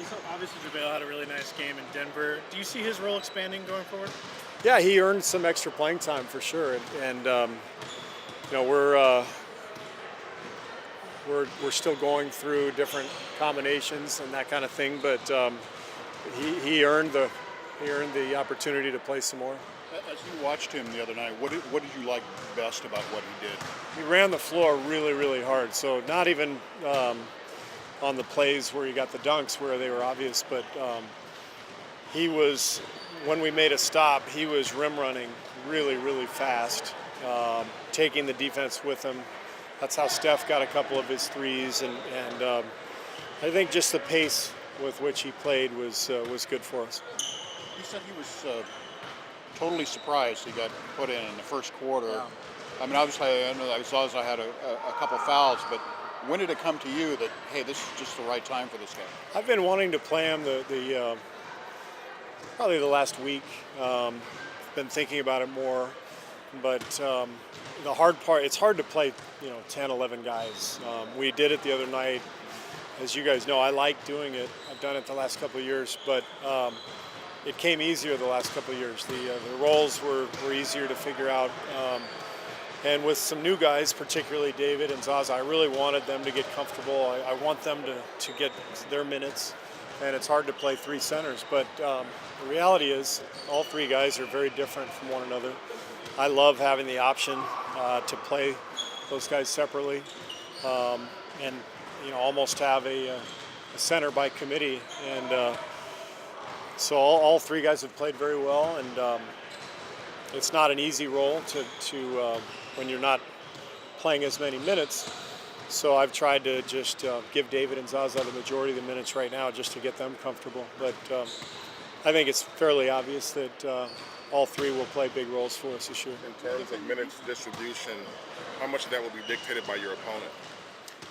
So obviously, JaVale had a really nice game in Denver. Do you see his role expanding going forward? Yeah, he earned some extra playing time for sure, and you know we're still going through different combinations and that kind of thing, but he earned the opportunity to play some more. As you watched him the other night, what did you like best about what he did? He ran the floor really, really hard. So not even on the plays where he got the dunks where they were obvious, but he was, when we made a stop, he was rim running really, really fast, taking the defense with him. That's how Steph got a couple of his threes, and I think just the pace with which he played was good for us. You said he was totally surprised he got put in the first quarter. Yeah. I mean, obviously, I know that Zaza had a couple fouls, but when did it come to you that, hey, this is just the right time for this guy? I've been wanting to play him probably the last week. Been thinking about it more, but the hard part, it's hard to play 10, 11 guys. We did it the other night. As you guys know, I like doing it. I've done it the last couple of years, but it came easier the last couple of years. The roles were easier to figure out. And with some new guys, particularly David and Zaza, I really wanted them to get comfortable. I want them to get their minutes. And it's hard to play three centers. But the reality is all three guys are very different from one another. I love having the option to play those guys separately and almost have a center by committee. And so all three guys have played very well, and it's not an easy role to when you're not playing as many minutes. So I've tried to just give David and Zaza the majority of the minutes right now just to get them comfortable. But I think it's fairly obvious that all three will play big roles for us this year. In terms of minutes distribution, how much of that will be dictated by your opponent?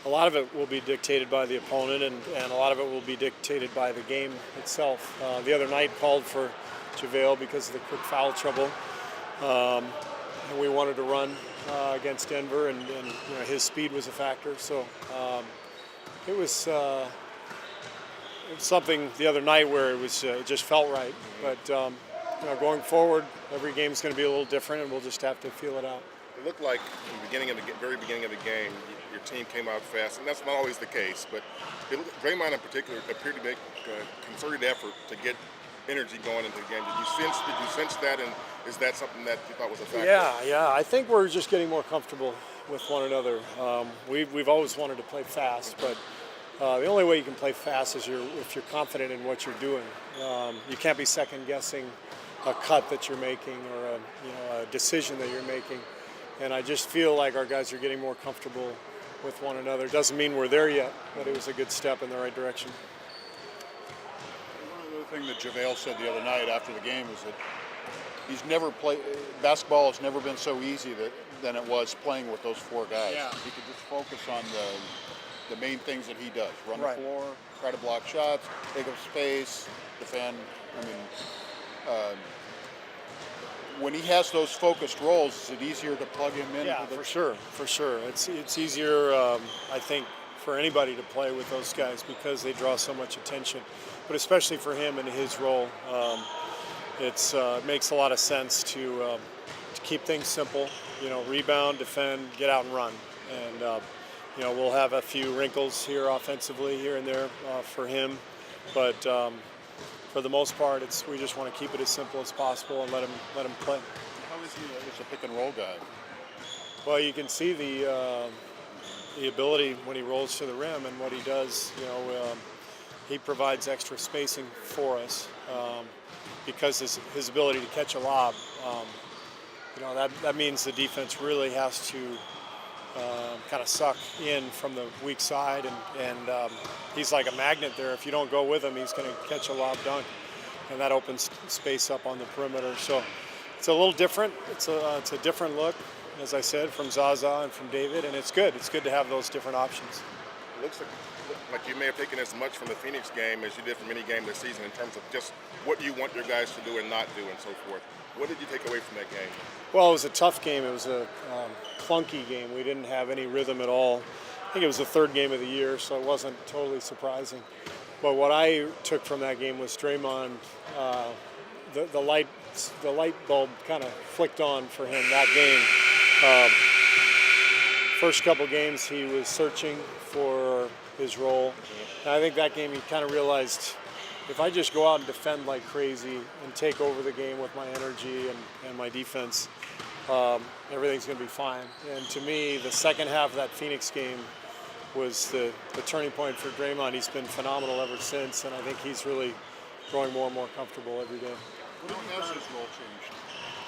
A lot of it will be dictated by the opponent, and a lot of it will be dictated by the game itself. The other night called for JaVale because of the quick foul trouble, and we wanted to run against Denver, and his speed was a factor. So it was something the other night where it just felt right. But going forward, every game is going to be a little different, and we'll just have to feel it out. It looked like in the very beginning of the game, your team came out fast, and that's not always the case. But Draymond in particular appeared to make a concerted effort to get energy going into the game. Did you sense that, and is that something that you thought was a factor? Yeah. I think we're just getting more comfortable with one another. We've always wanted to play fast, but the only way you can play fast is if you're confident in what you're doing. You can't be second guessing a cut that you're making or a decision that you're making. And I just feel like our guys are getting more comfortable with one another. Doesn't mean we're there yet, but it was a good step in the right direction. One other thing that JaVale said the other night after the game is that he's never played basketball. Has never been so easy than it was playing with those four guys. Yeah. He could just focus on the main things that he does: run Right. the floor, try to block shots, take up space, defend. I mean. When he has those focused roles, is it easier to plug him in? Yeah, for sure. It's easier, I think, for anybody to play with those guys because they draw so much attention. But especially for him and his role, it makes a lot of sense to keep things simple. Rebound, defend, get out and run. And we'll have a few wrinkles here offensively here and there for him, but. For the most part, we just want to keep it as simple as possible and let him play. How is he as a pick and roll guy? Well, you can see the ability when he rolls to the rim and what he does. He provides extra spacing for us because his ability to catch a lob. That means the defense really has to kind of suck in from the weak side, and he's like a magnet there. If you don't go with him, he's going to catch a lob dunk, and that opens space up on the perimeter. So it's a little different. It's a different look, as I said, from Zaza and from David, and it's good. It's good to have those different options. It looks like you may have taken as much from the Phoenix game as you did from any game this season in terms of just what you want your guys to do and not do and so forth. What did you take away from that game? Well, it was a tough game. It was a clunky game. We didn't have any rhythm at all. I think it was the third game of the year, so it wasn't totally surprising. But what I took from that game was Draymond. The light bulb kind of flicked on for him that game. First couple games he was searching for his role. And I think that game he kind of realized, if I just go out and defend like crazy and take over the game with my energy and my defense, everything's going to be fine. And to me, the second half of that Phoenix game was the turning point for Draymond. He's been phenomenal ever since, and I think he's really growing more and more comfortable every day. How has his role changed?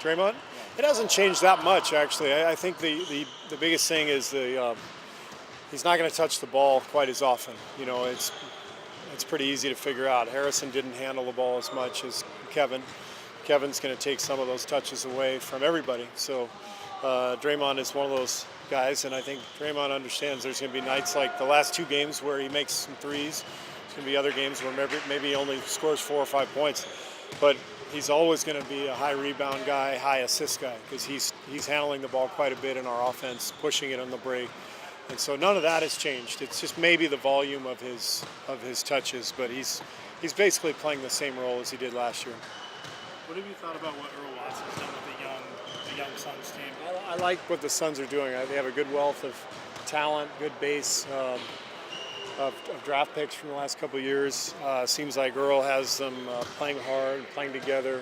Draymond? It hasn't changed that much, actually. I think the biggest thing is he's not going to touch the ball quite as often. You know, it's pretty easy to figure out. Harrison didn't handle the ball as much as Kevin. Kevin's going to take some of those touches away from everybody. So Draymond is one of those guys, and I think Draymond understands there's going to be nights like the last two games where he makes some threes. There's going to be other games where maybe he only scores 4 or 5 points. But he's always going to be a high rebound guy, high assist guy, because he's handling the ball quite a bit in our offense, pushing it on the break. And so none of that has changed. It's just maybe the volume of his touches, but he's basically playing the same role as he did last year. What have you thought about what Earl Watson's done with the young Suns team? I like what the Suns are doing. They have a good wealth of talent, good base of draft picks from the last couple of years. Seems like Earl has them playing hard, playing together.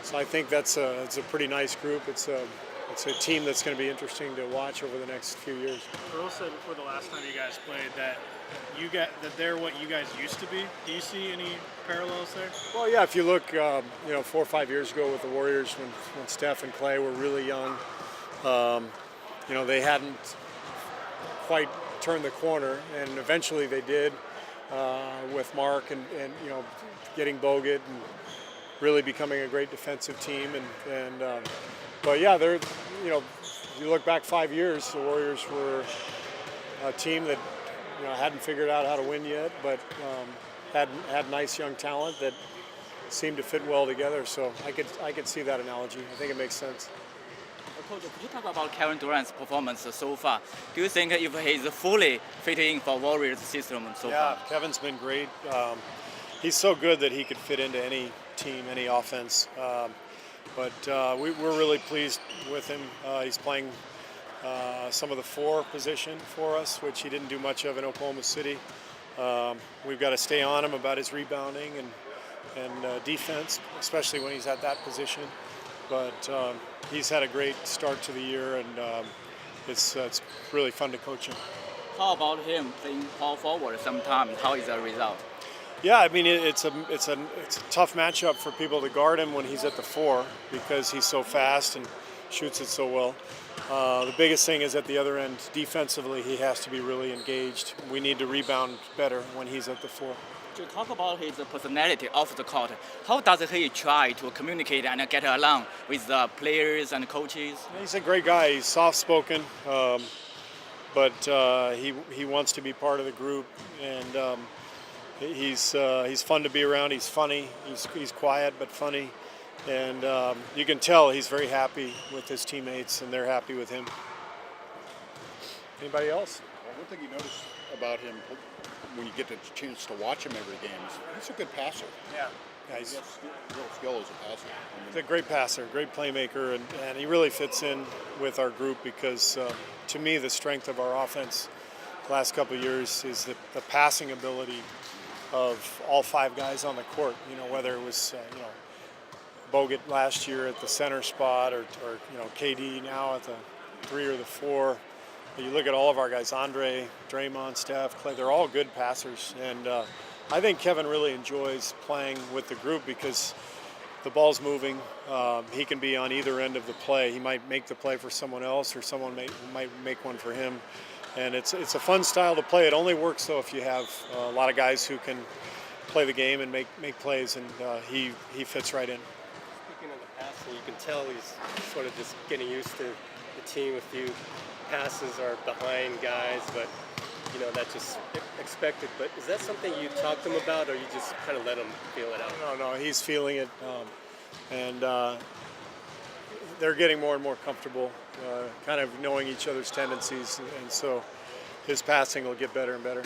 So I think it's a pretty nice group. It's a team that's going to be interesting to watch over the next few years. Earl said before the last time you guys played that they're what you guys used to be. Do you see any parallels there? Well, yeah. If you look, 4 or 5 years ago with the Warriors, when Steph and Clay were really young, they hadn't quite turned the corner, and eventually they did with Mark and getting Bogut and really becoming a great defensive team. But yeah, they're you look back 5 years, the Warriors were a team that hadn't figured out how to win yet, but had nice young talent that seemed to fit well together. So I could see that analogy. I think it makes sense. Coach, could you talk about Kevin Durant's performance so far? Do you think if he's fully fitting in for Warriors system so far? Yeah, Kevin's been great. He's so good that he could fit into any team, any offense. But we're really pleased with him. He's playing some of the 4 position for us, which he didn't do much of in Oklahoma City. We've got to stay on him about his rebounding and defense, especially when he's at that position. But he's had a great start to the year, and it's really fun to coach him. How about him playing power forward sometimes? How is the result? Yeah, I mean it's a tough matchup for people to guard him when he's at the 4 because he's so fast and shoots it so well. The biggest thing is at the other end, defensively, he has to be really engaged. We need to rebound better when he's at the 4. To talk about his personality off the court, how does he try to communicate and get along with the players and coaches? He's a great guy. He's soft-spoken, but he wants to be part of the group, and he's fun to be around. He's funny. He's quiet but funny, and you can tell he's very happy with his teammates, and they're happy with him. Anybody else? Well, one thing you notice about him when you get the chance to watch him every game is he's a good passer. Yeah, He's got real skill as a passer. He's a great passer, great playmaker, and he really fits in with our group because, to me, the strength of our offense the last couple of years is the passing ability of all 5 guys on the court. Whether it was Bogut last year at the center spot, or KD now at the 3 or the 4. You look at all of our guys, Andre, Draymond, Steph, Clay, they're all good passers. And I think Kevin really enjoys playing with the group because the ball's moving. He can be on either end of the play. He might make the play for someone else, or someone might make one for him. And it's a fun style to play. It only works, though, if you have a lot of guys who can play the game and make plays, and he fits right in. Speaking of the passing, you can tell he's sort of just getting used to the team. A few passes are behind guys, but that's just expected. But is that something you talk to him about, or you just kind of let him feel it out? No, he's feeling it, and they're getting more and more comfortable, kind of knowing each other's tendencies, and so his passing will get better and better.